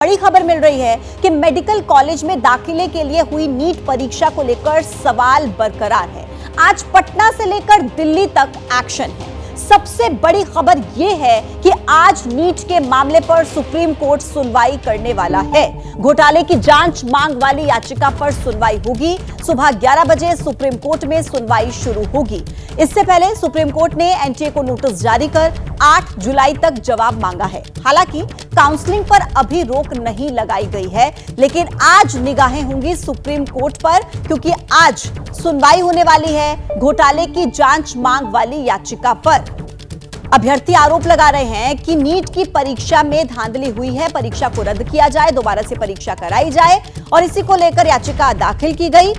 बड़ी खबर मिल रही है कि मेडिकल कॉलेज में दाखिले के लिए हुई नीट परीक्षा को लेकर सवाल बरकरार है। आज पटना से लेकर दिल्ली तक एक्शन है। सबसे बड़ी खबर यह है कि आज नीट के मामले पर सुप्रीम कोर्ट सुनवाई करने वाला है। घोटाले की जांच मांग वाली याचिका पर सुनवाई होगी। सुबह 11 बजे सुप्रीम कोर्ट में सुनवाई शुरू होगी। इससे पहले सुप्रीम कोर्ट ने एनटीए को नोटिस जारी कर 8 जुलाई तक जवाब मांगा है। हालांकि काउंसलिंग पर अभी रोक नहीं लगाई गई है, लेकिन आज निगाहें होंगी सुप्रीम कोर्ट पर, क्योंकि आज सुनवाई होने वाली है घोटाले की जांच मांग वाली याचिका पर। अभ्यर्थी आरोप लगा रहे हैं कि नीट की परीक्षा में धांधली हुई है, परीक्षा को रद्द किया जाए, दोबारा से परीक्षा कराई जाए, और इसी को लेकर याचिका दाखिल की गई।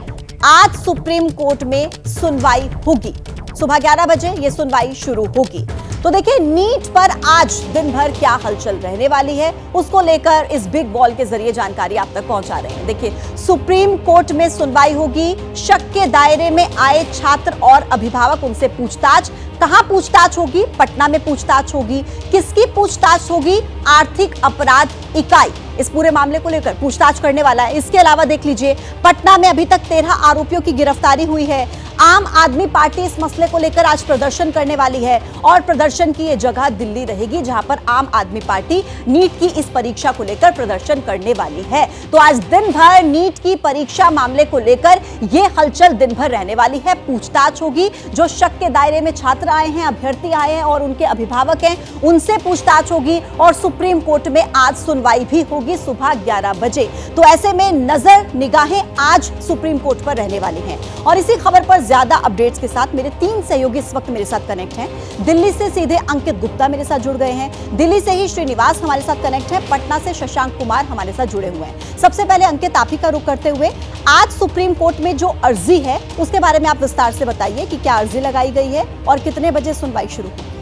आज सुप्रीम कोर्ट में सुनवाई होगी। सुबह 11 बजे यह सुनवाई शुरू होगी। तो देखिए, नीट पर आज दिन भर क्या हलचल रहने वाली है, उसको लेकर इस बिग बॉल के जरिए जानकारी आप तक पहुंचा रहे हैं। देखिए, सुप्रीम कोर्ट में सुनवाई होगी। शक के दायरे में आए छात्र और अभिभावक, उनसे पूछताछ। कहां पूछताछ होगी? पटना में पूछताछ होगी। किसकी पूछताछ होगी? आर्थिक अपराध इकाई इस पूरे मामले को लेकर पूछताछ करने वाला है। इसके अलावा देख लीजिए, पटना में अभी तक 13 आरोपियों की गिरफ्तारी हुई है। आम आदमी पार्टी इस मसले को लेकर आज प्रदर्शन करने वाली है, और प्रदर्शन की यह जगह दिल्ली रहेगी, जहां पर आम आदमी पार्टी नीट की इस परीक्षा को लेकर प्रदर्शन करने वाली है। तो आज दिन भर नीट की परीक्षा मामले को लेकर यह हलचल दिन भर रहने वाली है। पूछताछ होगी। जो शक के दायरे में छात्र आए हैं, अभ्यर्थी आए हैं और उनके अभिभावक हैं, उनसे पूछताछ होगी। और सुप्रीम कोर्ट में आज सुनवाई भी होगी सुबह 11 बजे। तो ऐसे में नजर निगाहें आज सुप्रीम कोर्ट पर रहने वाली हैं। और इसी खबर पर ज्यादा अपडेट्स के साथ मेरे 3 सहयोगी इस वक्त मेरे साथ कनेक्ट हैं। दिल्ली से सीधे अंकित गुप्ता मेरे साथ जुड़ गए हैं। दिल्ली से ही श्रीनिवास हमारे साथ कनेक्ट है। पटना से शशांक कुमार हमारे साथ जुड़े हुए हैं। सबसे पहले अंकित, आप ही का रुख करते हुए, आज सुप्रीम कोर्ट में जो अर्जी है उसके बारे में आप विस्तार से बताइए कि क्या अर्जी लगाई गई है और कितने बजे सुनवाई शुरू होगी।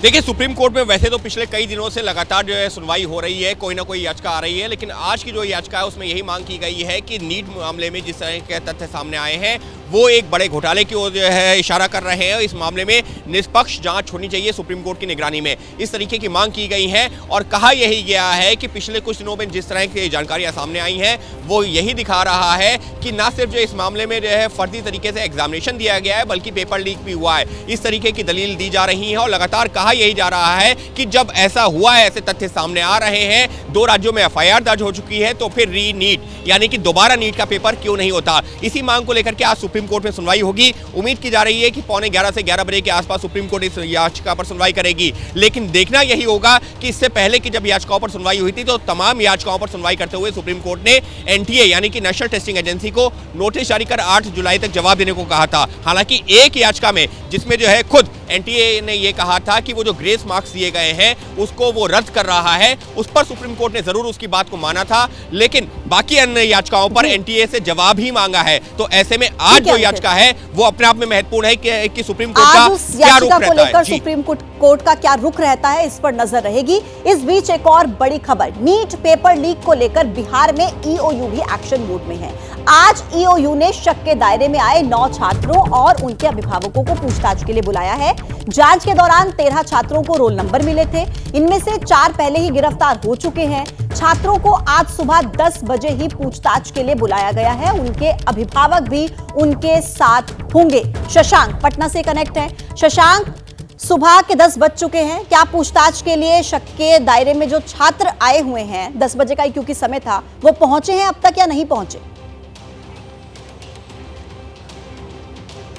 देखिए, सुप्रीम कोर्ट में वैसे तो पिछले कई दिनों से लगातार जो है सुनवाई हो रही है, कोई ना कोई याचिका आ रही है, लेकिन आज की जो याचिका है उसमें यही मांग की गई है कि नीट मामले में जिस तरह के तथ्य सामने आए हैं वो एक बड़े घोटाले की ओर जो है इशारा कर रहे हैं। इस मामले में निष्पक्ष जांच होनी चाहिए सुप्रीम कोर्ट की निगरानी में, इस तरीके की मांग की गई है। और कहा यही गया है कि पिछले कुछ दिनों में जिस तरह की जानकारियां सामने आई हैं वो यही दिखा रहा है कि न सिर्फ जो इस मामले में जो है फर्जी तरीके से एग्जामिनेशन दिया गया है, बल्कि पेपर लीक भी हुआ है। इस तरीके की दलील दी जा रही है और लगातार कहा यही जा रहा है कि जब ऐसा हुआ है, ऐसे तथ्य सामने आ रहे हैं, 2 राज्यों में एफआईआर दर्ज हो चुकी है, तो फिर री नीट यानी कि दोबारा नीट का पेपर क्यों नहीं होता। इसी मांग को लेकर के आज सुप्रीम कोर्ट में सुनवाई होगी। उम्मीद की जा रही है कि 11:15 से 11 बजे के आसपास सुप्रीम कोर्ट इस याचिका पर सुनवाई करेगी। लेकिन देखना यही होगा कि इससे पहले की जब याचिकाओं पर सुनवाई हुई थी तो तमाम याचिकाओं पर सुनवाई करते हुए सुप्रीम कोर्ट ने एनटीए यानी कि नेशनल टेस्टिंग एजेंसी को नोटिस जारी कर 8 जुलाई तक जवाब देने को कहा था। हालांकि एक याचिका में जिसमें जो है खुद एनटीए ने यह कहा था कि वो जो ग्रेस मार्क्स दिए गए हैं उसको वो रद्द कर रहा है, उस पर सुप्रीम कोर्ट ने जरूर उसकी बात को माना था, लेकिन बाकी अन्य याचिकाओं पर एनटीए से जवाब ही मांगा है। तो ऐसे में आज जो याचिका है वो अपने आप में महत्वपूर्ण है कि सुप्रीम कोर्ट का क्या रुख रहता है। सुप्रीम कोर्ट का क्या रुख रहता है, इस पर नजर रहेगी। इस बीच एक और बड़ी खबर, नीट पेपर लीक को लेकर बिहार में ईओयू भी एक्शन मोड में है। आज ईओयू ने शक के दायरे में आए 9 छात्रों और उनके अभिभावकों को पूछताछ के लिए बुलाया है। जांच के दौरान 13 छात्रों को रोल नंबर मिले थे, इनमें से 4 पहले ही गिरफ्तार हो चुके हैं। छात्रों को आज सुबह 10 बजे ही पूछताछ के लिए बुलाया गया है। उनके अभिभावक भी उनके साथ होंगे। शशांक पटना से कनेक्ट है। शशांक, सुबह के 10 बज चुके हैं, क्या पूछताछ के लिए शक के दायरे में जो छात्र आए हुए हैं, 10 बजे का क्योंकि समय था, वो पहुंचे हैं अब तक या नहीं पहुंचे?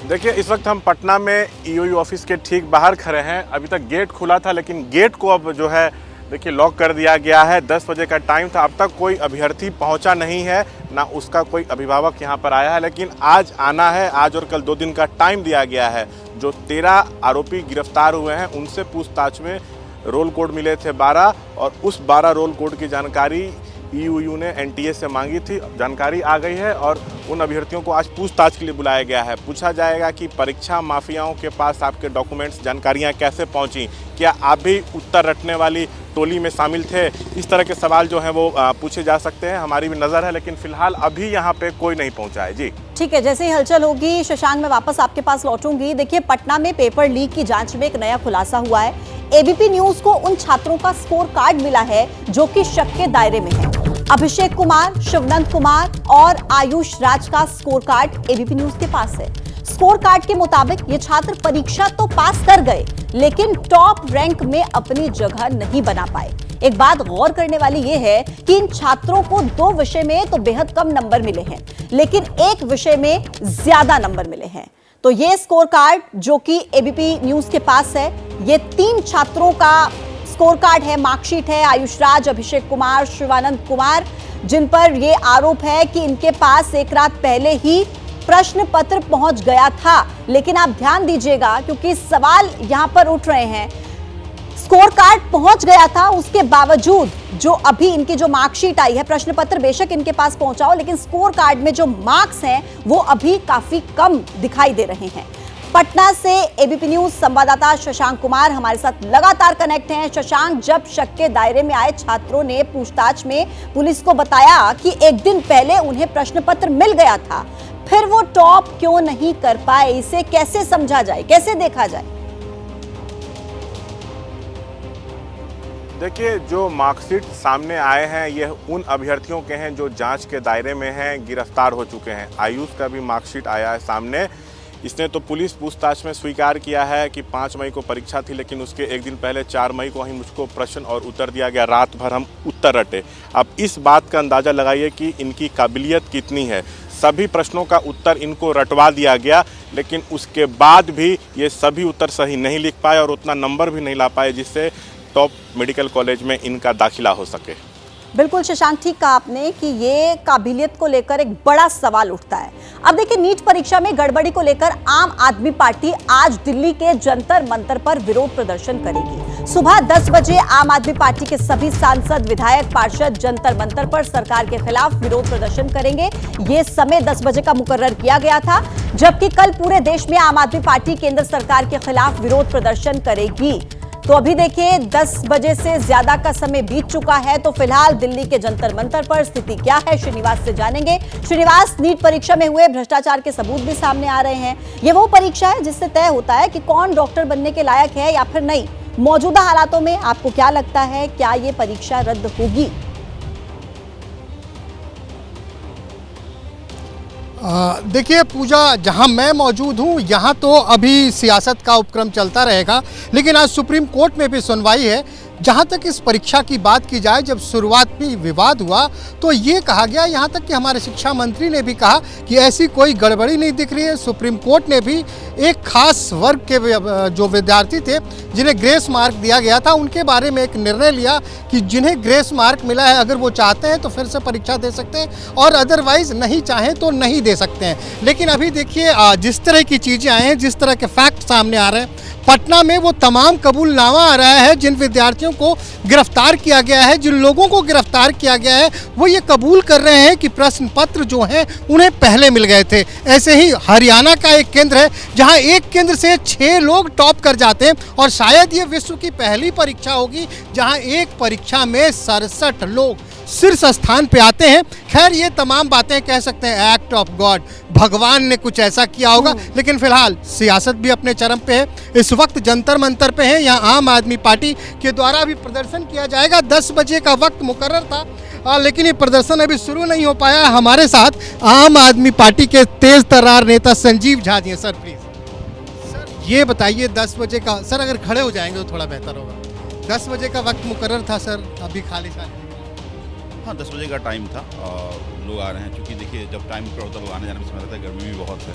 देखिए, इस वक्त हम पटना में ईओयू ऑफिस के ठीक बाहर खड़े हैं। अभी तक गेट खुला था, लेकिन गेट को अब जो है देखिए लॉक कर दिया गया है। 10 बजे का टाइम था, अब तक कोई अभ्यर्थी पहुंचा नहीं है, ना उसका कोई अभिभावक यहां पर आया है। लेकिन आज आना है, आज और कल 2 दिन का टाइम दिया गया है। जो 13 आरोपी गिरफ्तार हुए हैं उनसे पूछताछ में रोल कोड मिले थे 12, और उस 12 रोल कोड की जानकारी ईओयू ने एनटीए से मांगी थी। जानकारी आ गई है और उन अभ्यर्थियों को आज पूछताछ के लिए बुलाया गया है। पूछा जाएगा कि परीक्षा माफियाओं के पास आपके डॉक्यूमेंट्स, जानकारियां कैसे पहुंची, क्या आप भी उत्तर रटने वाली टोली में शामिल थे। इस तरह के सवाल जो हैं वो पूछे जा सकते हैं। हमारी भी नज़र है, लेकिन फिलहाल अभी यहाँ पे कोई नहीं पहुँचा है। जी ठीक है, जैसे ही हलचल होगी शशांक मैं वापस आपके पास लौटूंगी। देखिए, पटना में पेपर लीक की जांच में एक नया खुलासा हुआ है। एबीपी न्यूज को उन छात्रों का स्कोर कार्ड मिला है जो कि शक के दायरे में है। अभिषेक कुमार, शिवनंद कुमार और आयुष राज का स्कोर कार्ड एबीपी न्यूज के पास है। स्कोर कार्ड के मुताबिक ये छात्र परीक्षा तो पास कर गए, लेकिन टॉप रैंक में अपनी जगह नहीं बना पाए। एक बात गौर करने वाली यह है कि इन छात्रों को 2 विषय में तो बेहद कम नंबर मिले हैं, लेकिन एक विषय में ज्यादा नंबर मिले हैं। तो ये स्कोर कार्ड जो कि एबीपी न्यूज के पास है, ये 3 छात्रों का स्कोर कार्ड है, मार्कशीट है। आयुष राज, अभिषेक कुमार, शिवानंद कुमार, जिन पर यह आरोप है कि इनके पास एक रात पहले ही प्रश्न पत्र पहुंच गया था। लेकिन आप ध्यान दीजिएगा क्योंकि सवाल यहां पर उठ रहे हैं, स्कोर कार्ड पहुंच गया था, उसके बावजूद जो अभी इनकी जो मार्कशीट आई है, प्रश्न पत्र बेशक इनके पास पहुंचा हो, लेकिन स्कोर कार्ड में जो मार्क्स हैं वो अभी काफी कम दिखाई दे रहे हैं। पटना से एबीपी न्यूज संवाददाता शशांक कुमार हमारे साथ लगातार कनेक्ट हैं। शशांक, जब शक के दायरे में आए छात्रों ने पूछताछ में पुलिस को बताया कि एक दिन पहले उन्हें प्रश्न पत्र मिल गया था, फिर वो टॉप क्यों नहीं कर पाए? इसे कैसे समझा जाए, कैसे देखा जाए? देखिए, जो मार्कशीट सामने आए हैं यह उन अभ्यर्थियों के हैं जो जांच के दायरे में हैं, गिरफ्तार हो चुके हैं। आयुष का भी मार्कशीट आया है सामने। इसने तो पुलिस पूछताछ में स्वीकार किया है कि 5 मई को परीक्षा थी, लेकिन उसके एक दिन पहले 4 मई को ही मुझको प्रश्न और उत्तर दिया गया। रात भर हम उत्तर रटे। अब इस बात का अंदाज़ा लगाइए कि इनकी काबिलियत कितनी है। सभी प्रश्नों का उत्तर इनको रटवा दिया गया, लेकिन उसके बाद भी ये सभी उत्तर सही नहीं लिख पाए और उतना नंबर भी नहीं ला पाए जिससे टॉप मेडिकल कॉलेज में इनका दाखिला हो सके। बिल्कुल शशांक, ठीक कहा आपने कि ये काबिलियत को लेकर एक बड़ा सवाल उठता है। अब देखिए, नीट परीक्षा में गड़बड़ी को लेकर आम आदमी पार्टी आज दिल्ली के जंतर मंतर पर विरोध प्रदर्शन करेगी। सुबह 10 बजे आम आदमी पार्टी के सभी सांसद, विधायक, पार्षद जंतर मंतर पर सरकार के खिलाफ विरोध प्रदर्शन करेंगे। ये समय 10 बजे का मुकर्रर किया गया था, जबकि कल पूरे देश में आम आदमी पार्टी केंद्र सरकार के खिलाफ विरोध प्रदर्शन करेगी। तो अभी देखिए 10 बजे से ज्यादा का समय बीत चुका है, तो फिलहाल दिल्ली के जंतर मंतर पर स्थिति क्या है श्रीनिवास से जानेंगे। श्रीनिवास, नीट परीक्षा में हुए भ्रष्टाचार के सबूत भी सामने आ रहे हैं। ये वो परीक्षा है जिससे तय होता है कि कौन डॉक्टर बनने के लायक है या फिर नहीं। मौजूदा हालातों में आपको क्या लगता है, क्या ये परीक्षा रद्द होगी? देखिए पूजा, जहां मैं मौजूद हूं यहां तो अभी सियासत का उपक्रम चलता रहेगा, लेकिन आज सुप्रीम कोर्ट में भी सुनवाई है। जहां तक इस परीक्षा की बात की जाए, जब शुरुआत में विवाद हुआ तो ये कहा गया, यहां तक कि हमारे शिक्षा मंत्री ने भी कहा कि ऐसी कोई गड़बड़ी नहीं दिख रही है। सुप्रीम कोर्ट ने भी एक खास वर्ग के जो विद्यार्थी थे जिन्हें ग्रेस मार्क दिया गया था, उनके बारे में एक निर्णय लिया कि जिन्हें ग्रेस मार्क मिला है, अगर वो चाहते हैं तो फिर से परीक्षा दे सकते हैं और अदरवाइज नहीं चाहें तो नहीं दे सकते हैं। लेकिन अभी देखिए जिस तरह की चीज़ें आए हैं, जिस तरह के फैक्ट सामने आ रहे हैं, पटना में वो तमाम कबूलनामा आ रहा है जिन विद्यार्थियों को गिरफ्तार किया गया है, जिन लोगों को गिरफ्तार किया गया है, वो ये कबूल कर रहे हैं कि प्रश्न पत्र जो हैं उन्हें पहले मिल गए थे। ऐसे ही हरियाणा का एक केंद्र है जहां एक केंद्र से 6 लोग टॉप कर जाते हैं और शायद ये विश्व की पहली परीक्षा होगी जहां एक परीक्षा में 67 लोग शीर्ष स्थान पे आते हैं। खैर, ये तमाम बातें कह सकते हैं एक्ट ऑफ गॉड, भगवान ने कुछ ऐसा किया होगा। लेकिन फिलहाल सियासत भी अपने चरम पे है। इस वक्त जंतर मंतर पे है, यहाँ आम आदमी पार्टी के द्वारा भी प्रदर्शन किया जाएगा। 10 बजे का वक्त मुकर्रर था, लेकिन ये प्रदर्शन अभी शुरू नहीं हो पाया। हमारे साथ आम आदमी पार्टी के तेज तर्रार नेता संजीव झा जी हैं। सर प्लीज, सर ये बताइए 10 बजे का, सर अगर खड़े हो जाएंगे तो थोड़ा बेहतर होगा। 10 बजे का वक्त मुकर्रर था सर, अभी खाली खाली। हाँ, 10 बजे का टाइम था। लोग आ रहे हैं, क्योंकि देखिए जब टाइम पर होता है लोग आने जाने में समय रहता है, गर्मी भी बहुत है।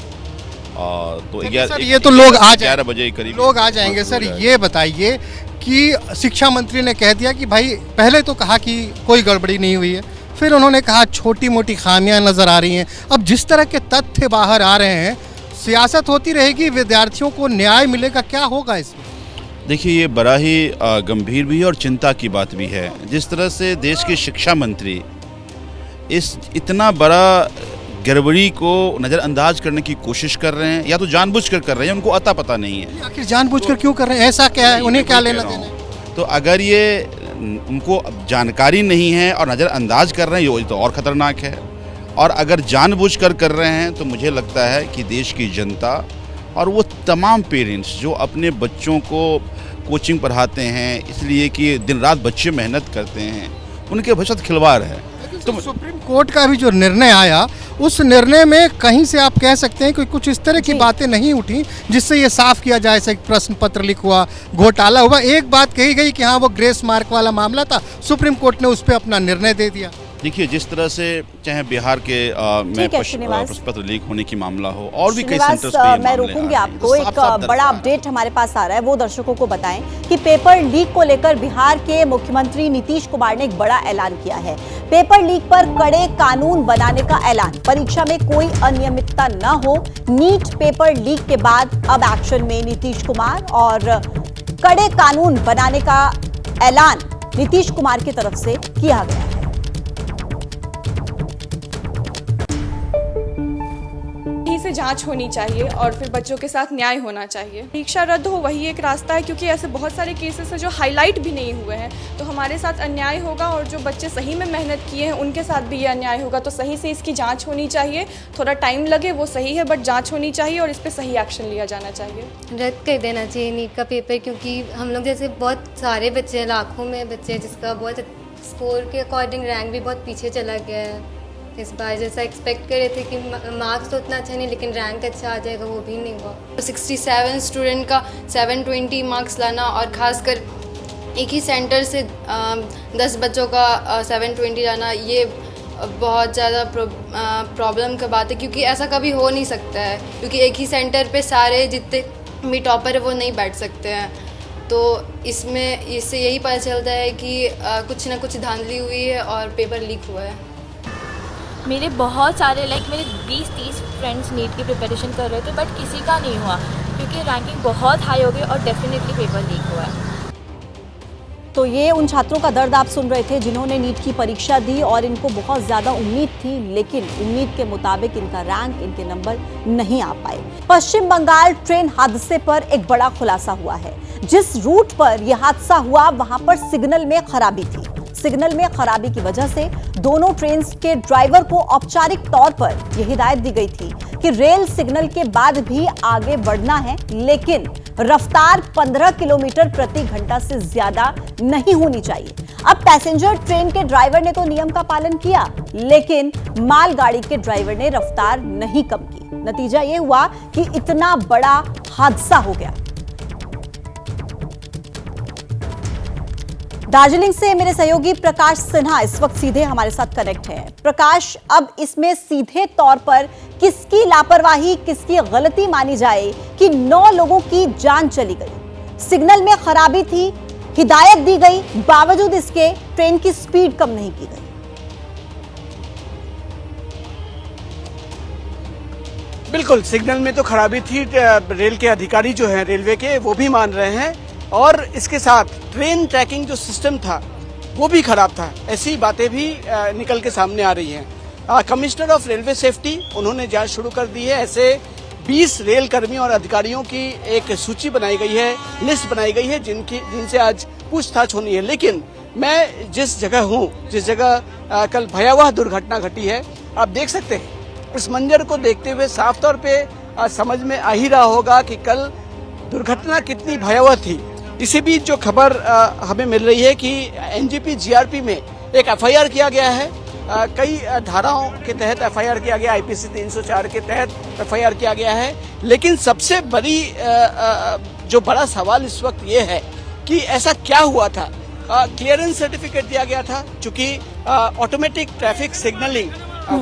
तो सर ये तो लोग आ 11 बजे करीब लोग आ जाएंगे। सर ये बताइए कि शिक्षा मंत्री ने कह दिया कि भाई, पहले तो कहा कि कोई गड़बड़ी नहीं हुई है, फिर उन्होंने कहा छोटी मोटी खामियां नज़र आ रही हैं। अब जिस तरह के तथ्य बाहर आ रहे हैं, सियासत होती रहेगी, विद्यार्थियों को न्याय मिलेगा, क्या होगा इसमें? देखिए, ये बड़ा ही गंभीर भी है और चिंता की बात भी है। जिस तरह से देश के शिक्षा मंत्री इस इतना बड़ा गड़बड़ी को नज़रअंदाज करने की कोशिश कर रहे हैं, या तो जानबूझकर कर रहे हैं, उनको अता पता नहीं है। आखिर जानबूझकर क्यों कर रहे हैं? ऐसा क्या है, उन्हें क्या लेना देना? तो अगर ये उनको जानकारी नहीं है और नज़रअंदाज कर रहे हैं, ये तो और ख़तरनाक है। और अगर जानबूझकर कर रहे हैं तो मुझे लगता है कि देश की जनता और वो तमाम पेरेंट्स जो अपने बच्चों को कोचिंग पढ़ाते हैं, इसलिए कि दिन रात बच्चे मेहनत करते हैं, उनके भविष्य खिलवाड़ है। तो सुप्रीम कोर्ट का भी जो निर्णय आया, उस निर्णय में कहीं से आप कह सकते हैं कि कुछ इस तरह की बातें नहीं उठी जिससे ये साफ किया जाए, जैसे प्रश्न पत्र लीक हुआ, घोटाला हुआ। एक बात कही गई कि हाँ वो ग्रेस मार्क वाला मामला था, सुप्रीम कोर्ट ने उस पर अपना निर्णय दे दिया। देखिए, जिस तरह से चाहे बिहार के में प्रश्न पत्र लीक होने की मामला हो और भी कई सेंटर्स पे ये मैं मामले रोकूंगी आ रहे हैं, आपको। तो एक साफ-साफ बड़ा दर्शाया है। अपडेट हमारे पास आ रहा है, वो दर्शकों को बताएं कि पेपर लीक को लेकर बिहार के मुख्यमंत्री नीतीश कुमार ने एक बड़ा ऐलान किया है। पेपर लीक पर कड़े कानून बनाने का ऐलान, परीक्षा में कोई अनियमितता न हो। नीट पेपर लीक के बाद अब एक्शन में नीतीश कुमार, और कड़े कानून बनाने का ऐलान नीतीश कुमार की तरफ से किया गया है। से जांच होनी चाहिए और फिर बच्चों के साथ न्याय होना चाहिए। परीक्षा रद्द हो वही एक रास्ता है, क्योंकि ऐसे बहुत सारे केसेस हैं जो हाईलाइट भी नहीं हुए हैं, तो हमारे साथ अन्याय होगा और जो बच्चे सही में मेहनत किए हैं उनके साथ भी ये अन्याय होगा। तो सही से इसकी जांच होनी चाहिए, थोड़ा टाइम लगे वो सही है, बट जांच होनी चाहिए और इस पर सही एक्शन लिया जाना चाहिए। रद्द कर देना चाहिए नीट का पेपर, क्योंकि हम लोग जैसे बहुत सारे बच्चे हैं, लाखों में बच्चे हैं जिसका बहुत स्कोर के अकॉर्डिंग रैंक भी बहुत पीछे चला गया है। इस बार जैसा एक्सपेक्ट कर रहे थे कि मार्क्स तो उतना अच्छा नहीं लेकिन रैंक अच्छा आ जाएगा, वो भी नहीं हुआ। 67 स्टूडेंट का 720 मार्क्स लाना और ख़ासकर एक ही सेंटर से 10 बच्चों का 720 लाना, ये बहुत ज़्यादा प्रॉब्लम का बात है, क्योंकि ऐसा कभी हो नहीं सकता है, क्योंकि एक ही सेंटर पे सारे जितने भी टॉपर है वो नहीं बैठ सकते हैं। तो इससे यही पता चलता है कि कुछ ना कुछ धांधली हुई है और पेपर लीक हुआ है। मेरे बहुत सारे मेरे 20-30 फ्रेंड्स नीट की प्रिपरेशन कर रहे थे, बट किसी का नहीं हुआ क्योंकि रैंकिंग बहुत हाई हो गई और डेफिनेटली पेपर लीक हुआ है। तो ये उन छात्रों का दर्द आप सुन रहे थे जिन्होंने नीट की परीक्षा दी और इनको बहुत ज़्यादा उम्मीद थी, लेकिन उम्मीद के मुताबिक इनका रैंक, इनके नंबर नहीं आ पाए। पश्चिम बंगाल ट्रेन हादसे पर एक बड़ा खुलासा हुआ है। जिस रूट पर यह हादसा हुआ वहां पर सिग्नल में खराबी थी। सिग्नल में खराबी की वजह से दोनों ट्रेन के ड्राइवर को औपचारिक तौर पर यह हिदायत दी गई थी कि रेल सिग्नल के बाद भी आगे बढ़ना है, लेकिन रफ्तार 15 किलोमीटर प्रति घंटा से ज्यादा नहीं होनी चाहिए। अब पैसेंजर ट्रेन के ड्राइवर ने तो नियम का पालन किया, लेकिन मालगाड़ी के ड्राइवर ने रफ्तार नहीं कम की। नतीजा यह हुआ कि इतना बड़ा हादसा हो गया। दार्जिलिंग से मेरे सहयोगी प्रकाश सिन्हा इस वक्त सीधे हमारे साथ कनेक्ट हैं। प्रकाश, अब इसमें सीधे तौर पर किसकी लापरवाही, किसकी गलती मानी जाए कि 9 लोगों की जान चली गई? सिग्नल में खराबी थी, हिदायत दी गई, बावजूद इसके ट्रेन की स्पीड कम नहीं की गई। बिल्कुल, सिग्नल में तो खराबी थी, रेल के अधिकारी जो हैं रेलवे के वो भी मान रहे हैं, और इसके साथ ट्रेन ट्रैकिंग जो सिस्टम था वो भी खराब था। ऐसी बातें भी निकल के सामने आ रही हैं। कमिश्नर ऑफ रेलवे सेफ्टी उन्होंने जांच शुरू कर दी है। ऐसे 20 रेल कर्मियों और अधिकारियों की एक सूची बनाई गई है, लिस्ट बनाई गई है जिनसे आज पूछताछ होनी है। लेकिन मैं जिस जगह हूँ, जिस जगह कल भयावह दुर्घटना घटी है, आप देख सकते हैं, इस मंजर को देखते हुए साफ तौर पे समझ में आ ही रहा होगा कि कल दुर्घटना कितनी भयावह थी। इसी बीच जो खबर हमें मिल रही है कि एनजीपी जीआरपी में एक एफआईआर किया गया है। कई धाराओं के तहत एफआईआर किया गया, आईपीसी 304 के तहत एफआईआर किया गया है। लेकिन सबसे बड़ी जो बड़ा सवाल इस वक्त ये है कि ऐसा क्या हुआ था। क्लियरेंस सर्टिफिकेट दिया गया था, चूंकि ऑटोमेटिक ट्रैफिक सिग्नलिंग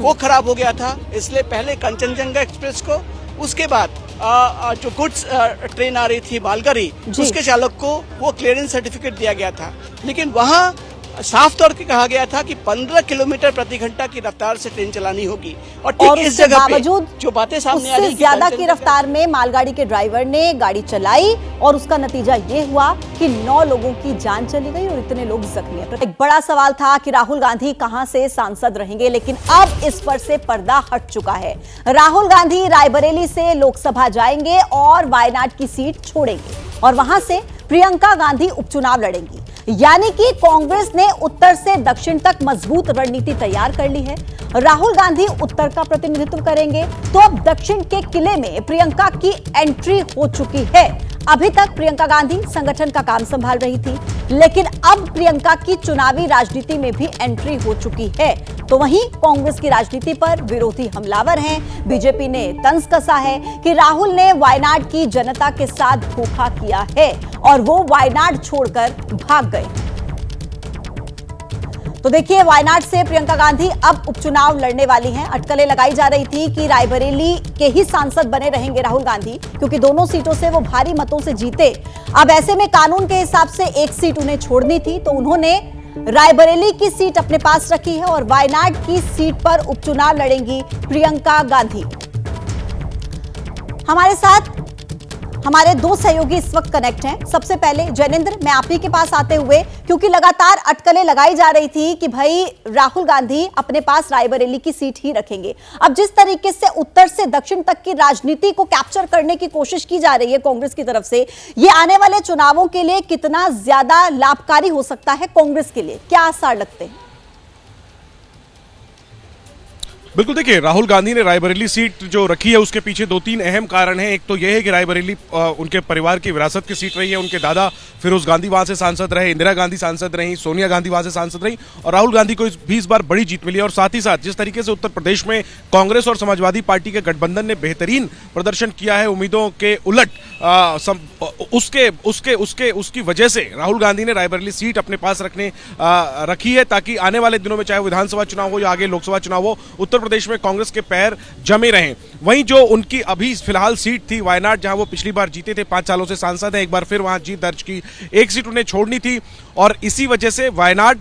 वो खराब हो गया था, इसलिए पहले कंचनजंगा एक्सप्रेस को, उसके बाद जो गुड्स ट्रेन आ रही थी मालगाड़ी, उसके चालक को वो क्लियरेंस सर्टिफिकेट दिया गया था। लेकिन वहाँ साफ तौर पे कहा गया था कि 15 किलोमीटर प्रति घंटा की रफ्तार से ट्रेन चलानी होगी, और ठीक इस जगह पे जो बातें सामने आ रही उससे ज्यादा की रफ्तार में मालगाड़ी के ड्राइवर ने गाड़ी चलाई और उसका नतीजा ये हुआ कि 9 लोगों की जान चली गई और इतने लोग जख्मी हैं। एक बड़ा सवाल था कि राहुल गांधी कहां से सांसद रहेंगे, लेकिन अब इस पर से पर्दा हट चुका है। राहुल गांधी रायबरेली से लोकसभा जाएंगे और वायनाड की सीट छोड़ेंगे और वहां से प्रियंका गांधी उपचुनाव लड़ेंगी। यानी कि कांग्रेस ने उत्तर से दक्षिण तक मजबूत रणनीति तैयार कर ली है। राहुल गांधी उत्तर का प्रतिनिधित्व करेंगे, तो अब दक्षिण के किले में प्रियंका की एंट्री हो चुकी है। अभी तक प्रियंका गांधी संगठन का काम संभाल रही थी, लेकिन अब प्रियंका की चुनावी राजनीति में भी एंट्री हो चुकी है। तो वहीं कांग्रेस की राजनीति पर विरोधी हमलावर हैं। बीजेपी ने तंज कसा है कि राहुल ने वायनाड की जनता के साथ धोखा किया है और वो वायनाड छोड़कर भाग गए। तो देखिए, वायनाड से प्रियंका गांधी अब उपचुनाव लड़ने वाली हैं। अटकलें लगाई जा रही थी कि रायबरेली के ही सांसद बने रहेंगे राहुल गांधी, क्योंकि दोनों सीटों से वो भारी मतों से जीते। अब ऐसे में कानून के हिसाब से एक सीट उन्हें छोड़नी थी, तो उन्होंने रायबरेली की सीट अपने पास रखी है और वायनाड की सीट पर उपचुनाव लड़ेंगी प्रियंका गांधी। हमारे साथ हमारे दो सहयोगी इस वक्त कनेक्ट हैं। सबसे पहले जैनेंद्र, मैं आप ही के पास आते हुए, क्योंकि लगातार अटकलें लगाई जा रही थी कि भाई राहुल गांधी अपने पास रायबरेली की सीट ही रखेंगे। अब जिस तरीके से उत्तर से दक्षिण तक की राजनीति को कैप्चर करने की कोशिश की जा रही है कांग्रेस की तरफ से, ये आने वाले चुनावों के लिए कितना ज्यादा लाभकारी हो सकता है कांग्रेस के लिए, क्या आसार लगते हैं? बिल्कुल, देखिए, राहुल गांधी ने रायबरेली सीट जो रखी है उसके पीछे दो तीन अहम कारण हैं। एक तो यह है कि रायबरेली उनके परिवार की विरासत की सीट रही है। उनके दादा फिरोज गांधी वहां से सांसद रहे, इंदिरा गांधी सांसद रही, सोनिया गांधी वहां से सांसद रही और राहुल गांधी को इस बार बड़ी जीत मिली। और साथ ही साथ जिस तरीके से उत्तर प्रदेश में कांग्रेस और समाजवादी पार्टी के गठबंधन ने बेहतरीन प्रदर्शन किया है उम्मीदों के उलट, उसकी वजह से राहुल गांधी ने रायबरेली सीट अपने पास रखी है, ताकि आने वाले दिनों में चाहे विधानसभा चुनाव हो या आगे लोकसभा चुनाव हो, उत्तर प्रदेश में कांग्रेस के पैर जमे रहें। वहीं जो उनकी अभी फिलहाल सीट थी वायनाड, जहां वो पिछली बार जीते थे, 5 सालों से सांसद हैं, एक बार फिर वहां जीत दर्ज की, एक सीट उन्हें छोड़नी थी और इसी वजह से वायनाड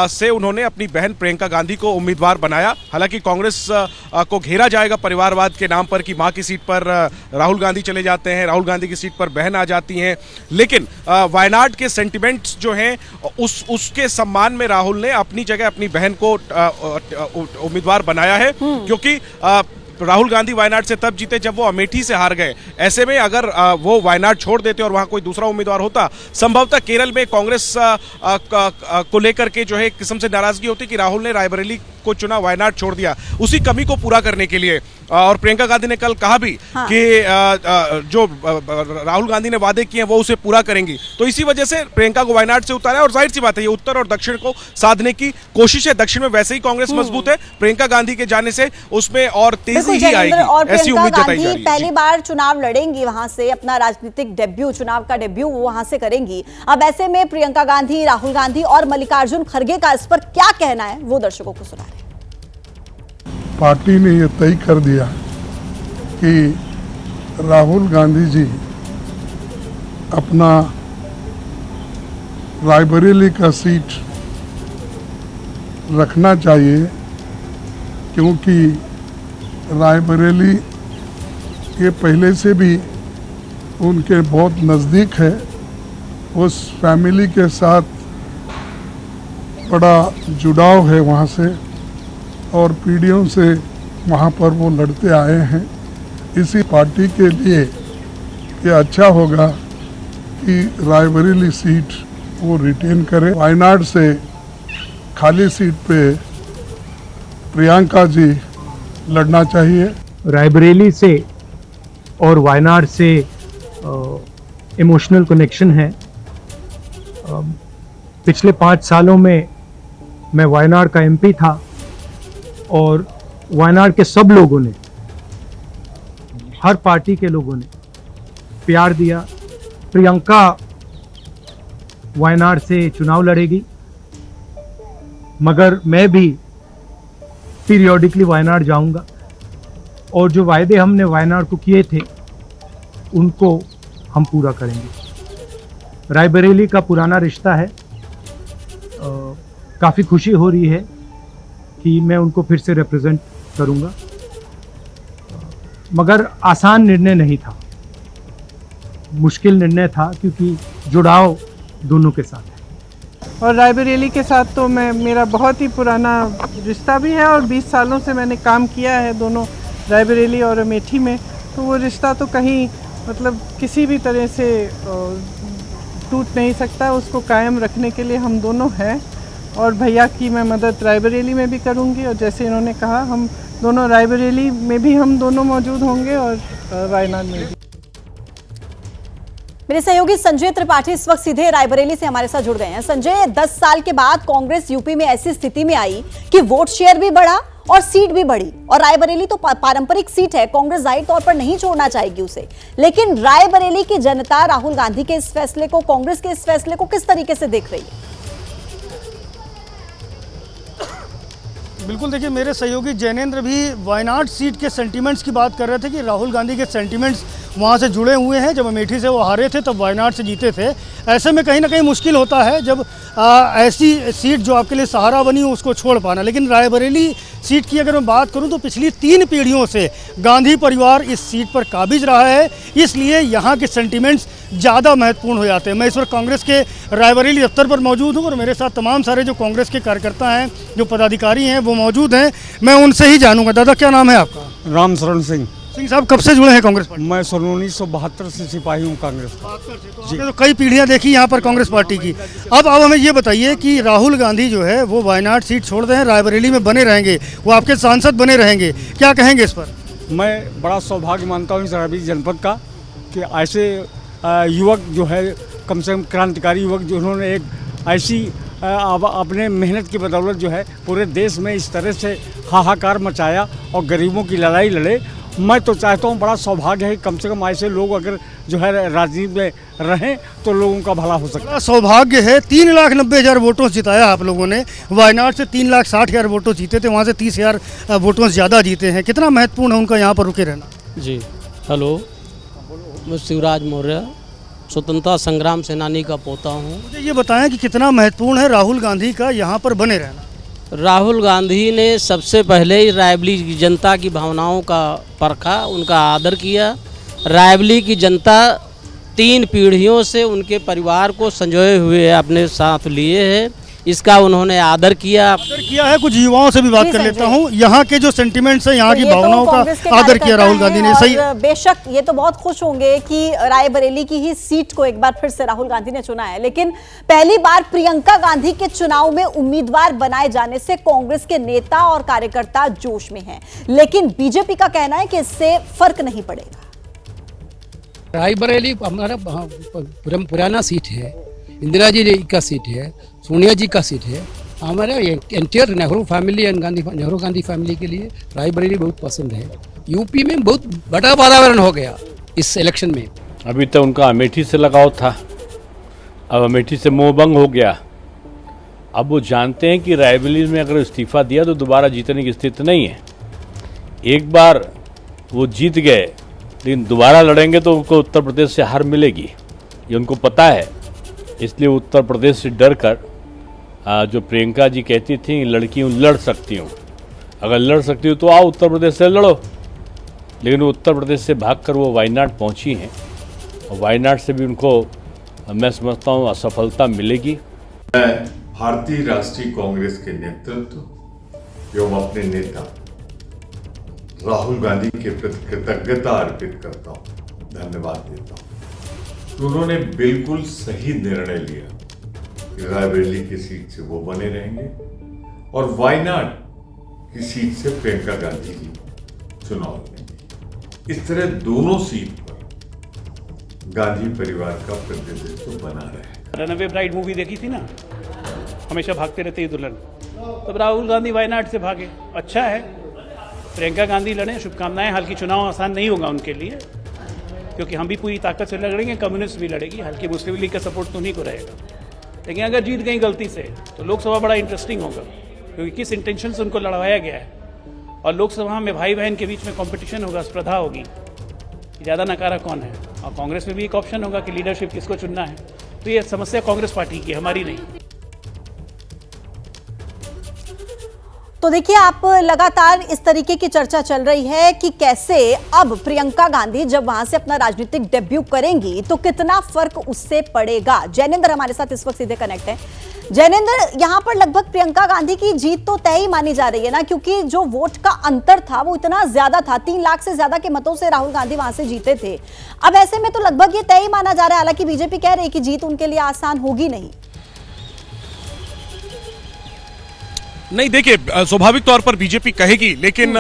से उन्होंने अपनी बहन प्रियंका गांधी को उम्मीदवार बनाया। हालांकि कांग्रेस को घेरा जाएगा परिवारवाद के नाम पर कि मां की सीट पर राहुल गांधी चले जाते हैं, राहुल गांधी की सीट पर बहन आ जाती हैं, लेकिन वायनाड के सेंटिमेंट्स जो हैं उसके सम्मान में राहुल ने अपनी जगह अपनी बहन को उम्मीदवार बनाया है, क्योंकि राहुल गांधी वायनाड से तब जीते जब वो अमेठी से हार गए। ऐसे में अगर वो वायनाड छोड़ देते और वहां कोई दूसरा उम्मीदवार होता, संभवतः केरल में कांग्रेस को लेकर के जो है एक किस्म से नाराजगी होती कि राहुल ने रायबरेली को चुना, वायनाड छोड़ दिया। उसी कमी को पूरा करने के लिए और प्रियंका गांधी ने कल कहा भी कि जो राहुल गांधी ने वादे किए हैं वो उसे पूरा करेंगी, तो इसी वजह से प्रियंका को वायनाड से उतारा। और जाहिर सी बात है ये उत्तर और दक्षिण को साधने की कोशिश है। दक्षिण में वैसे ही कांग्रेस मजबूत है, प्रियंका गांधी के जाने से उसमें और तेजी ही आएगी, ऐसी उम्मीद जताई जा रही है। पहली बार चुनाव लड़ेंगी, वहां से अपना राजनीतिक डेब्यू, चुनाव का डेब्यू वो वहां से करेंगी। अब ऐसे में प्रियंका गांधी, राहुल गांधी और मल्लिकार्जुन खड़गे का इस पर क्या कहना है, वो दर्शकों को सुना रहे हैं। पार्टी ने यह तय कर दिया कि राहुल गांधी जी अपना रायबरेली का सीट रखना चाहिए, क्योंकि रायबरेली ये पहले से भी उनके बहुत नज़दीक है। उस फैमिली के साथ बड़ा जुड़ाव है वहाँ से और पीढ़ियों से वहाँ पर वो लड़ते आए हैं। इसी पार्टी के लिए ये अच्छा होगा कि रायबरेली सीट वो रिटेन करे। वायनाड से खाली सीट पे प्रियंका जी लड़ना चाहिए। रायबरेली से और वायनाड से इमोशनल कनेक्शन है। पिछले 5 सालों में मैं वायनाड का एमपी था और वायनाड के सब लोगों ने, हर पार्टी के लोगों ने प्यार दिया। प्रियंका वायनाड से चुनाव लड़ेगी, मगर मैं भी पीरियोडिकली वायनाड जाऊंगा और जो वायदे हमने वायनाड को किए थे उनको हम पूरा करेंगे। रायबरेली का पुराना रिश्ता है, काफ़ी खुशी हो रही है कि मैं उनको फिर से रिप्रेजेंट करूंगा, मगर आसान निर्णय नहीं था, मुश्किल निर्णय था, क्योंकि जुड़ाव दोनों के साथ है। और रायबरेली के साथ तो मेरा बहुत ही पुराना रिश्ता भी है और 20 सालों से मैंने काम किया है दोनों रायबरेली और अमेठी में, तो वो रिश्ता तो कहीं मतलब किसी भी तरह से टूट नहीं सकता। उसको कायम रखने के लिए हम दोनों हैं और भैया की मैं मदद रायबरेली में भी करूंगी और जैसे इन्होंने कहा हम दोनों रायबरेली में भी हम दोनों मौजूद होंगे और वायनाड में भी। मेरे सहयोगी संजय त्रिपाठी इस वक्त सीधे रायबरेली से हमारे साथ जुड़ गए हैं। संजय, 10 साल के बाद कांग्रेस यूपी में ऐसी स्थिति में आई कि वोट शेयर भी बढ़ा और सीट भी बढ़ी, और रायबरेली तो पारंपरिक सीट है, कांग्रेस जाहिर तौर पर नहीं छोड़ना चाहेगी उसे। लेकिन रायबरेली की जनता राहुल गांधी के इस फैसले को, कांग्रेस के इस फैसले को किस तरीके से देख रही है? बिल्कुल, देखिए मेरे सहयोगी जैनेंद्र भी वायनाड सीट के सेंटीमेंट्स की बात कर रहे थे कि राहुल गांधी के सेंटीमेंट्स वहाँ से जुड़े हुए हैं। जब अमेठी से वो हारे थे तब वायनाड से जीते थे। ऐसे में कहीं ना कहीं मुश्किल होता है जब ऐसी सीट जो आपके लिए सहारा बनी हो उसको छोड़ पाना। लेकिन रायबरेली सीट की अगर मैं बात करूं तो पिछली 3 पीढ़ियों से गांधी परिवार इस सीट पर काबिज रहा है, इसलिए यहाँ के सेंटीमेंट्स ज़्यादा महत्वपूर्ण हो जाते हैं। मैं इस वक्त कांग्रेस के रायबरेली दफ्तर पर मौजूद हूँ और मेरे साथ तमाम सारे जो कांग्रेस के कार्यकर्ता हैं, जो पदाधिकारी हैं, वो मौजूद हैं। मैं उनसे ही जानूंगा। दादा, क्या नाम है आपका? रामशरण सिंह। सिंह साहब, कब से जुड़े हैं कांग्रेस पार्टी? मैं 1972 से सिपाही हूँ कांग्रेस का। जी, तो कई पीढ़ियां देखी यहाँ पर कांग्रेस पार्टी की। अब हमें ये बताइए कि राहुल गांधी जो है वो वायनाड सीट छोड़ दें, रायबरेली में बने रहेंगे, वो आपके सांसद बने रहेंगे, क्या कहेंगे इस पर? मैं बड़ा सौभाग्य मानता हूँ इस रायबरेली जनपद का कि ऐसे युवक जो है, कम से कम क्रांतिकारी युवक, जिन्होंने एक ऐसी अपने मेहनत की बदौलत जो है पूरे देश में इस तरह से हाहाकार मचाया और गरीबों की लड़ाई लड़े। मैं तो चाहता हूँ, बड़ा सौभाग्य है, कम से कम ऐसे लोग अगर जो है राजनीति में रहें तो लोगों का भला हो सकता है। सौभाग्य है। 3,90,000 वोटों से जिताया आप लोगों ने। वायनाड से 3,60,000 वोटों जीते थे, वहाँ से 30,000 वोटों से ज़्यादा जीते हैं। कितना महत्वपूर्ण है उनका यहाँ पर रुके रहना? जी, हेलो, मैं शिवराज मौर्य, स्वतंत्रता संग्राम सेनानी का पोता हूँ। मुझे ये बताएं कि कितना महत्वपूर्ण है राहुल गांधी का यहाँ पर बने रहना? राहुल गांधी ने सबसे पहले ही रायबरेली की जनता की भावनाओं का परखा, उनका आदर किया। रायबरेली की जनता 3 पीढ़ियों से उनके परिवार को संजोए हुए अपने साथ लिए है, इसका उन्होंने आदर किया है। कुछ युवाओं से भी बात कर लेता हूँ। यहाँ के जो सेंटिमेंट्स हैं, यहाँ की भावनाओं का आदर किया राहुल गांधी ने। सही, बेशक ये तो बहुत खुश होंगे कि रायबरेली की ही सीट को एक बार फिर से राहुल गांधी ने चुना है, लेकिन पहली बार प्रियंका गांधी के चुनाव में उम्मीदवार बनाए जाने से कांग्रेस के नेता और कार्यकर्ता जोश में हैं, लेकिन बीजेपी का कहना है कि इससे फर्क नहीं पड़ेगा। रायबरेली हमारा पुराना सीट है, इंदिरा जी का सीट है, सोनिया जी का सीट है। हमारा entire Nehru family and Nehru Gandhi family के लिए रायबरेली बहुत पसंद है। यूपी में बहुत बड़ा वातावरण हो गया इस इलेक्शन में। अभी तक उनका अमेठी से लगाव था, अब अमेठी से मोहभंग हो गया। अब वो जानते हैं कि रायबरेली में अगर इस्तीफा दिया तो दोबारा जीतने की स्थिति नहीं है। एक बार वो जीत गए, लेकिन दोबारा लड़ेंगे तो उनको उत्तर प्रदेश से हार मिलेगी, ये उनको पता है। इसलिए उत्तर प्रदेश से डर कर जो प्रियंका जी कहती थी लड़की हूँ, लड़ सकती हूँ, अगर लड़ सकती हूँ तो आओ उत्तर प्रदेश से लड़ो, लेकिन वो उत्तर प्रदेश से भागकर वो वायनाड पहुँची हैं और वायनाड से भी उनको मैं समझता हूँ असफलता मिलेगी। मैं भारतीय राष्ट्रीय कांग्रेस के नेतृत्व एवं अपने नेता राहुल गांधी के प्रति कृतज्ञता अर्पित करता हूँ, धन्यवाद देता हूँ। तो उन्होंने बिल्कुल सही निर्णय लिया कि रायबरेली की सीट से वो बने रहेंगे और वायनाड की सीट से प्रियंका गांधी जी चुनाव लड़ेंगे। इस तरह दोनों सीट पर गांधी परिवार का प्रतिनिधित्व बना रहे। रनअवे ब्राइड मूवी देखी थी ना, हमेशा भागते रहते हैं दुल्हन, तब राहुल गांधी वायनाड से भागे। अच्छा है, प्रियंका गांधी लड़े, शुभकामनाएं। हालांकि चुनाव आसान नहीं होगा उनके लिए, क्योंकि हम भी पूरी ताकत से लड़ेंगे, कम्युनिस्ट भी लड़ेगी, हल्की मुस्लिम लीग का सपोर्ट तो उन्हीं को रहेगा। लेकिन अगर जीत गई गलती से तो लोकसभा बड़ा इंटरेस्टिंग होगा, क्योंकि किस इंटेंशन से उनको लड़वाया गया है। और लोकसभा में भाई बहन के बीच में कंपटीशन होगा, स्पर्धा होगी, ज़्यादा नकारा कौन है। और कांग्रेस में भी एक ऑप्शन होगा कि लीडरशिप किसको चुनना है। तो ये समस्या कांग्रेस पार्टी की, हमारी नहीं। तो देखिए, आप लगातार इस तरीके की चर्चा चल रही है कि कैसे अब प्रियंका गांधी जब वहां से अपना राजनीतिक डेब्यू करेंगी तो कितना फर्क उससे पड़ेगा। जैनेंद्र हमारे साथ इस वक्त सीधे कनेक्ट है। जैनेंद्र, यहां पर लगभग प्रियंका गांधी की जीत तो तय ही मानी जा रही है ना, क्योंकि जो वोट का अंतर था वो इतना ज्यादा था, 3 लाख से ज्यादा के मतों से राहुल गांधी वहां से जीते थे। अब ऐसे में तो लगभग ये तय ही माना जा रहा है, हालांकि बीजेपी कह रही है कि जीत उनके लिए आसान होगी नहीं। नहीं, देखिए स्वाभाविक तौर पर बीजेपी कहेगी, लेकिन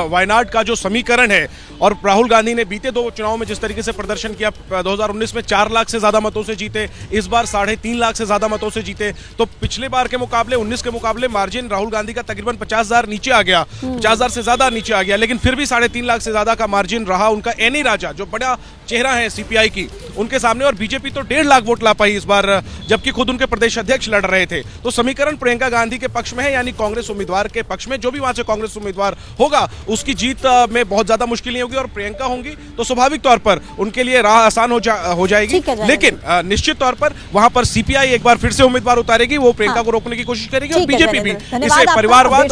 वायनाड का जो समीकरण है और राहुल गांधी ने बीते 2 चुनाव में जिस तरीके से प्रदर्शन किया, 2019 में 4 लाख से ज्यादा मतों से जीते, इस बार 3.5 लाख से ज्यादा मतों से जीते, तो पिछले बार के मुकाबले 19 के मुकाबले मार्जिन राहुल गांधी का तकरीबन 50,000 नीचे आ गया, 50,000 से ज्यादा नीचे आ गया, लेकिन फिर भी 3.5 लाख से ज्यादा का मार्जिन रहा उनका। एनी राजा जो बड़ा चेहरा है सीपीआई की, उनके सामने, और बीजेपी तो 1.5 लाख वोट ला पाई इस बार, जबकि खुद उनके प्रदेश अध्यक्ष लड़ रहे थे। तो समीकरण प्रियंका गांधी के पक्ष में है, यानी कांग्रेस उम्मीदवार के पक्ष में। जो भी वहां से कांग्रेस उम्मीदवार होगा उसकी जीत में बहुत ज्यादा मुश्किल नहीं होगी, और प्रियंका होंगी तो स्वाभाविक तौर पर उनके लिए राह आसान हो जाएगी। लेकिन निश्चित तौर पर वहां पर सीपीआई एक बार फिर से उम्मीदवार उतारेगी, वो प्रियंका को रोकने की कोशिश करेगी, और बीजेपी भी इसे परिवारवाद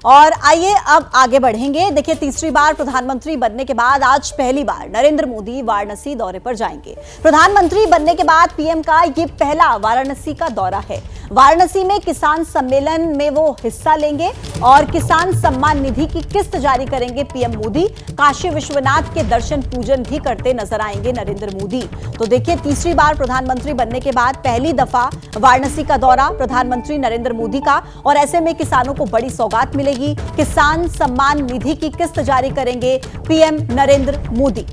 और आइए अब आगे बढ़ेंगे। देखिए, तीसरी बार प्रधानमंत्री बनने के बाद आज पहली बार नरेंद्र मोदी वाराणसी दौरे पर जाएंगे। प्रधानमंत्री बनने के बाद पीएम का ये पहला वाराणसी का दौरा है। वाराणसी में किसान सम्मेलन में वो हिस्सा लेंगे और किसान सम्मान निधि की किस्त जारी करेंगे पीएम मोदी। काशी विश्वनाथ के दर्शन पूजन भी करते नजर आएंगे नरेंद्र मोदी। तो देखिए, तीसरी बार प्रधानमंत्री बनने के बाद पहली दफा वाराणसी का दौरा प्रधानमंत्री नरेंद्र मोदी का, और ऐसे में किसानों को बड़ी सौगात मिलेगी। किसान सम्मान निधि की किस्त जारी करेंगे पीएम नरेंद्र मोदी।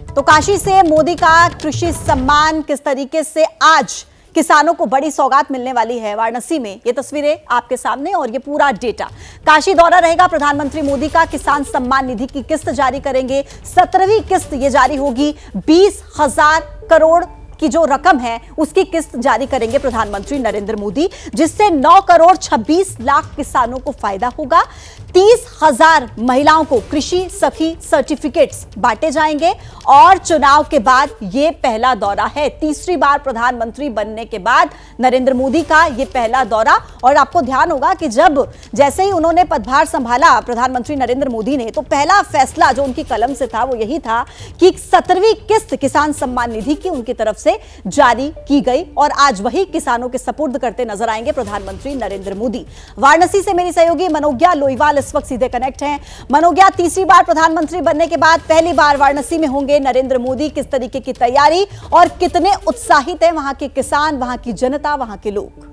तो काशी से मोदी का कृषि सम्मान किस तरीके से आज किसानों को बड़ी सौगात मिलने वाली है वाराणसी में, ये तस्वीरें आपके सामने और ये पूरा डेटा। काशी दौरा रहेगा प्रधानमंत्री मोदी का। किसान सम्मान निधि की किस्त जारी करेंगे, 17वीं किस्त ये जारी होगी। 20,000 करोड़ की जो रकम है उसकी किस्त जारी करेंगे प्रधानमंत्री नरेंद्र मोदी, जिससे 9 करोड़ 26 लाख किसानों को फायदा होगा। 30,000 महिलाओं को कृषि सखी सर्टिफिकेट्स बांटे जाएंगे, और चुनाव के बाद यह पहला दौरा है। तीसरी बार प्रधानमंत्री बनने के बाद नरेंद्र मोदी का यह पहला दौरा। और आपको ध्यान होगा कि जैसे ही उन्होंने पदभार संभाला प्रधानमंत्री नरेंद्र मोदी ने, तो पहला फैसला जो उनकी कलम से था वो यही था कि 17वीं किस्त किसान सम्मान निधि की उनकी तरफ से जारी की गई, और आज वही किसानों के सपुर्द करते नजर आएंगे प्रधानमंत्री नरेंद्र मोदी। वाराणसी से मेरी सहयोगी मनोज्ञा लोईवाल इस वक्त सीधे कनेक्ट हैं। मनोज्ञा, तीसरी बार प्रधानमंत्री बनने के बाद पहली बार वाराणसी में होंगे नरेंद्र मोदी, किस तरीके की तैयारी और कितने उत्साहित हैं वहां के किसान, वहां की जनता, वहां के लोग?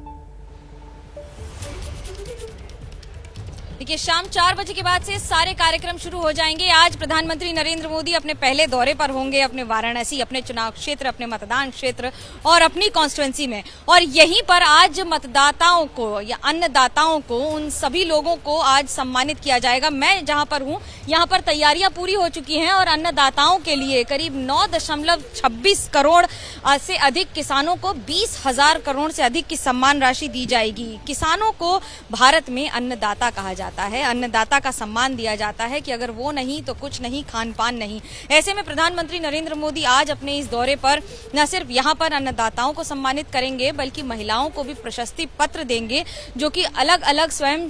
देखिए, शाम 4 बजे के बाद से सारे कार्यक्रम शुरू हो जाएंगे। आज प्रधानमंत्री नरेंद्र मोदी अपने पहले दौरे पर होंगे, अपने वाराणसी, अपने चुनाव क्षेत्र, अपने मतदान क्षेत्र और अपनी कॉन्स्टिट्यूंसी में, और यहीं पर आज मतदाताओं को या अन्नदाताओं को, उन सभी लोगों को आज सम्मानित किया जाएगा। मैं जहां पर हूं, यहां पर तैयारियां पूरी हो चुकी हैं, और अन्नदाताओं के लिए करीब 9.26 करोड़ से अधिक किसानों को 20,000 करोड़ से अधिक की सम्मान राशि दी जाएगी। किसानों को भारत में अन्नदाता कहा जाता है, अन्नदाता का सम्मान दिया जाता है कि अगर वो नहीं तो कुछ नहीं, खान पान नहीं। ऐसे में प्रधानमंत्री नरेंद्र मोदी आज अपने इस दौरे पर न सिर्फ यहां पर अन्नदाताओं को सम्मानित करेंगे, बल्कि महिलाओं को भी प्रशस्ति पत्र देंगे, जो कि अलग अलग स्वयं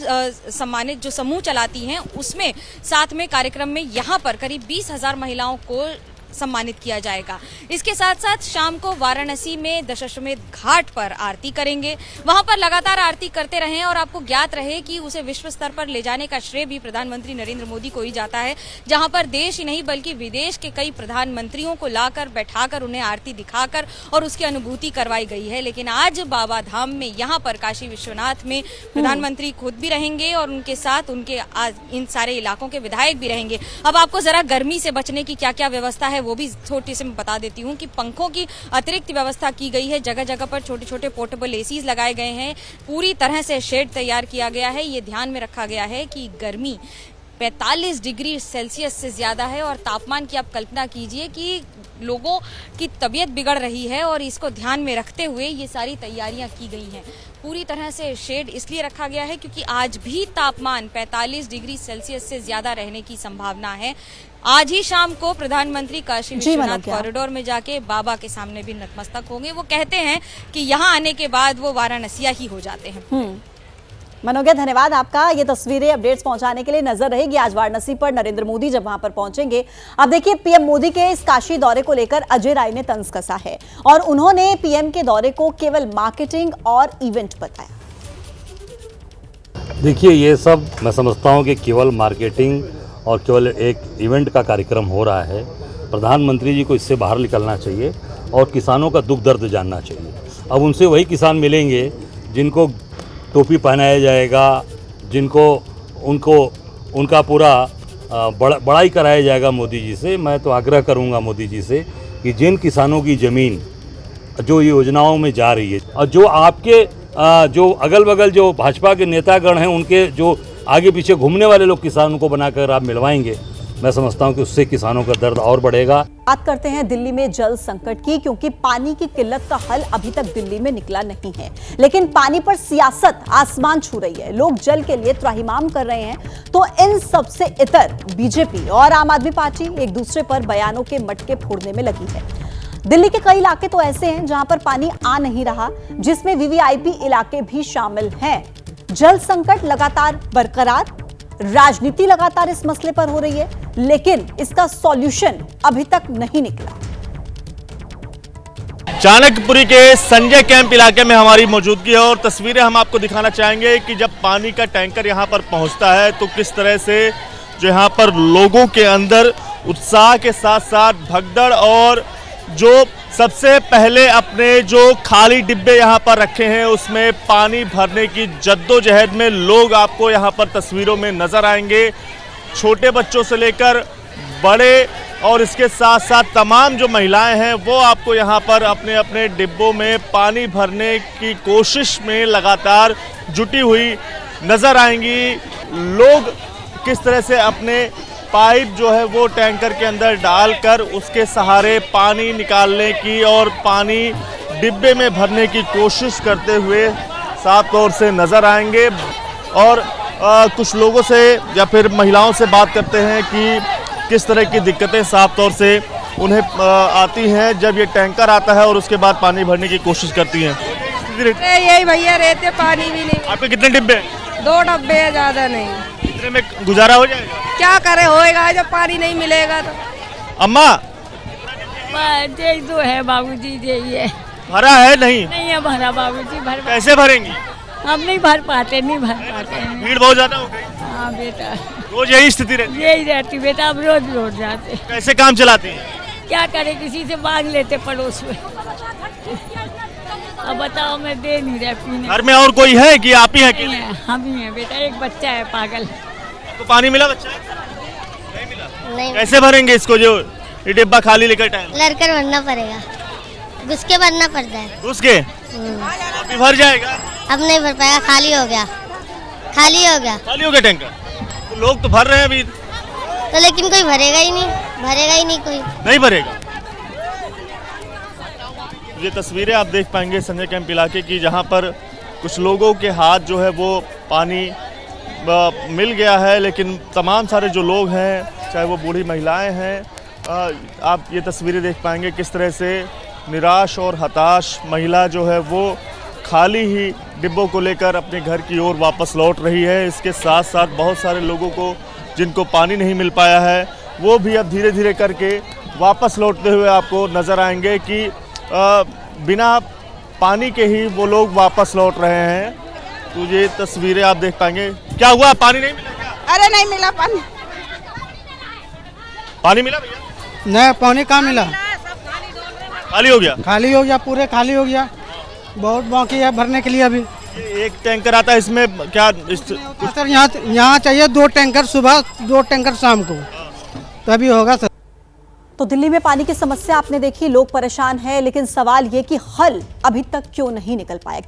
सम्मानित जो समूह चलाती हैं, उसमें साथ में कार्यक्रम में यहां पर करीब 20,000 महिलाओं को सम्मानित किया जाएगा। इसके साथ साथ शाम को वाराणसी में दशाश्वमेध घाट पर आरती करेंगे, वहां पर लगातार आरती करते रहें, और आपको ज्ञात रहे कि उसे विश्व स्तर पर ले जाने का श्रेय भी प्रधानमंत्री नरेंद्र मोदी को ही जाता है, जहां पर देश ही नहीं बल्कि विदेश के कई प्रधानमंत्रियों को लाकर बैठाकर उन्हें आरती दिखाकर और उसकी अनुभूति करवाई गई है। लेकिन आज बाबा धाम में, यहाँ पर काशी विश्वनाथ में प्रधानमंत्री खुद भी रहेंगे, और उनके साथ उनके इन सारे इलाकों के विधायक भी रहेंगे। अब आपको जरा गर्मी से बचने की क्या क्या व्यवस्था है वो भी छोटी से मैं बता देती हूँ कि पंखों की अतिरिक्त व्यवस्था की गई है। जगह जगह पर छोटे छोटे पोर्टेबल एसीज लगाए गए हैं। पूरी तरह से शेड तैयार किया गया है। ये ध्यान में रखा गया है कि गर्मी 45 डिग्री सेल्सियस से ज़्यादा है, और तापमान की आप कल्पना कीजिए कि लोगों की तबीयत बिगड़ रही है, और इसको ध्यान में रखते हुए ये सारी तैयारियां की गई हैं। पूरी तरह से शेड इसलिए रखा गया है क्योंकि आज भी तापमान 45 डिग्री सेल्सियस से ज़्यादा रहने की संभावना है। आज ही शाम को प्रधानमंत्री काशी विश्वनाथ कॉरिडोर में जाके बाबा के सामने भी नतमस्तक होंगे। वो कहते हैं कि यहाँ आने के बाद वो वाराणसिया ही हो जाते हैं। मनोज्ञा, धन्यवाद आपका। ये तस्वीरें, अपडेट्स पहुंचाने के लिए नजर रहेगी आज वाराणसी पर नरेंद्र मोदी जब वहां पर पहुंचेंगे। अब देखिए, पीएम मोदी के इस काशी दौरे को लेकर अजय राय ने तंज कसा है, और उन्होंने पीएम के दौरे को केवल मार्केटिंग और इवेंट बताया। देखिए, ये सब मैं समझता हूँ कि केवल मार्केटिंग और केवल एक इवेंट का कार्यक्रम हो रहा है। प्रधानमंत्री जी को इससे बाहर निकलना चाहिए और किसानों का दुख दर्द जानना चाहिए। अब उनसे वही किसान मिलेंगे जिनको टोपी पहनाया जाएगा, जिनको उनका पूरा बड़ाई कराया जाएगा मोदी जी से। मैं तो आग्रह करूंगा मोदी जी से कि जिन किसानों की ज़मीन जो योजनाओं में जा रही है और जो आपके जो अगल बगल जो भाजपा के नेतागण हैं, उनके जो आगे पीछे घूमने वाले लोग किसानों को बनाकर आप मिलवाएंगे, मैं समझता हूं कि उससे किसानों का दर्द और बढ़ेगा। बात करते हैं दिल्ली में जल संकट की, क्योंकि पानी की किल्लत का हल अभी तक दिल्ली में निकला नहीं है, लेकिन पानी पर सियासत आसमान छू रही है। लोग जल के लिए त्राहिमाम कर रहे हैं, तो इन सबसे इतर बीजेपी और आम आदमी पार्टी एक दूसरे पर बयानों के मटके फोड़ने में लगी है। दिल्ली के कई इलाके तो ऐसे हैं जहां पर पानी आ नहीं रहा, जिसमें वीवीआईपी इलाके भी शामिल हैं। जल संकट लगातार बरकरार, राजनीति लगातार इस मसले पर हो रही है, लेकिन इसका सॉल्यूशन अभी तक नहीं निकला। चाणक्यपुरी के संजय कैंप इलाके में हमारी मौजूदगी है और तस्वीरें हम आपको दिखाना चाहेंगे कि जब पानी का टैंकर यहां पर पहुंचता है तो किस तरह से जो यहां पर लोगों के अंदर उत्साह के साथ साथ भगदड़ और जो सबसे पहले अपने जो खाली डिब्बे यहाँ पर रखे हैं उसमें पानी भरने की जद्दोजहद में लोग आपको यहाँ पर तस्वीरों में नजर आएंगे। छोटे बच्चों से लेकर बड़े और इसके साथ साथ तमाम जो महिलाएं हैं वो आपको यहाँ पर अपने अपने डिब्बों में पानी भरने की कोशिश में लगातार जुटी हुई नजर आएंगी। लोग किस तरह से अपने पाइप जो है वो टैंकर के अंदर डालकर उसके सहारे पानी निकालने की और पानी डिब्बे में भरने की कोशिश करते हुए साफ तौर से नज़र आएंगे। और कुछ लोगों से या फिर महिलाओं से बात करते हैं कि किस तरह की दिक्कतें साफ तौर से उन्हें आती हैं जब ये टैंकर आता है और उसके बाद पानी भरने की कोशिश करती हैं। यही भैया रहते, पानी भी नहीं। आपके कितने डिब्बे? 2 डब्बे है, ज़्यादा नहीं। इतने में गुजारा हो जाएगा? क्या करे, होएगा जब पानी नहीं मिलेगा तो। अम्मा तो है बाबूजी, यही है। भरा है? नहीं है भरा बाबूजी। भर कैसे भरेंगी? हम नहीं भर पाते हैं। भीड़ बहुत ज्यादा हो गई। हाँ बेटा, रोज यही स्थिति रहती? यही रहती बेटा, अब रोज जाते। कैसे काम चलाती हैं? क्या करे, किसी से मांग लेते पड़ोस में। अब बताओ, मैं दे नहीं रहा पीने। घर में और कोई है कि आप ही हैं अकेले? हम ही हैं बेटा, एक बच्चा है पागल। तो पानी मिला बच्चा? नहीं मिला। नहीं। कैसे भरेंगे इसको जो ये डिब्बा खाली लेकर टाइम? लड़कर भरना पड़ेगा, घुस के भरना पड़ता है। घुस के? अभी भर जाएगा? अब नहीं भर पाएगा, खाली हो गया। खाली हो गया टैंकर। तो लोग तो भर रहे हैं अभी तो, लेकिन कोई भरेगा ही नहीं कोई नहीं भरेगा। ये तस्वीरें आप देख पाएंगे संजय कैंप इलाके की, जहां पर कुछ लोगों के हाथ जो है वो पानी मिल गया है, लेकिन तमाम सारे जो लोग हैं, चाहे वो बूढ़ी महिलाएं हैं, आप ये तस्वीरें देख पाएंगे किस तरह से निराश और हताश महिला जो है वो खाली ही डिब्बों को लेकर अपने घर की ओर वापस लौट रही है। इसके साथ साथ बहुत सारे लोगों को जिनको पानी नहीं मिल पाया है वो भी अब धीरे धीरे करके वापस लौटते हुए आपको नज़र आएंगे कि बिना पानी के ही वो लोग वापस लौट रहे हैं। तो ये तस्वीरें आप देख पाएंगे। क्या हुआ, पानी नहीं मिला क्या? अरे नहीं मिला पानी। पानी मिला भैया? नहीं, पानी कहाँ मिला? खाली हो गया? खाली हो गया, पूरे खाली हो गया। बहुत बाकी है भरने के लिए अभी। एक टैंकर आता है, इसमें क्या सर यहाँ चाहिए 2 टैंकर सुबह, 2 टैंकर शाम को, तभी होगा सर। तो दिल्ली में पानी की समस्या आपने देखी, लोग परेशान हैं, लेकिन सवाल ये कि हल अभी तक क्यों नहीं निकल पाया।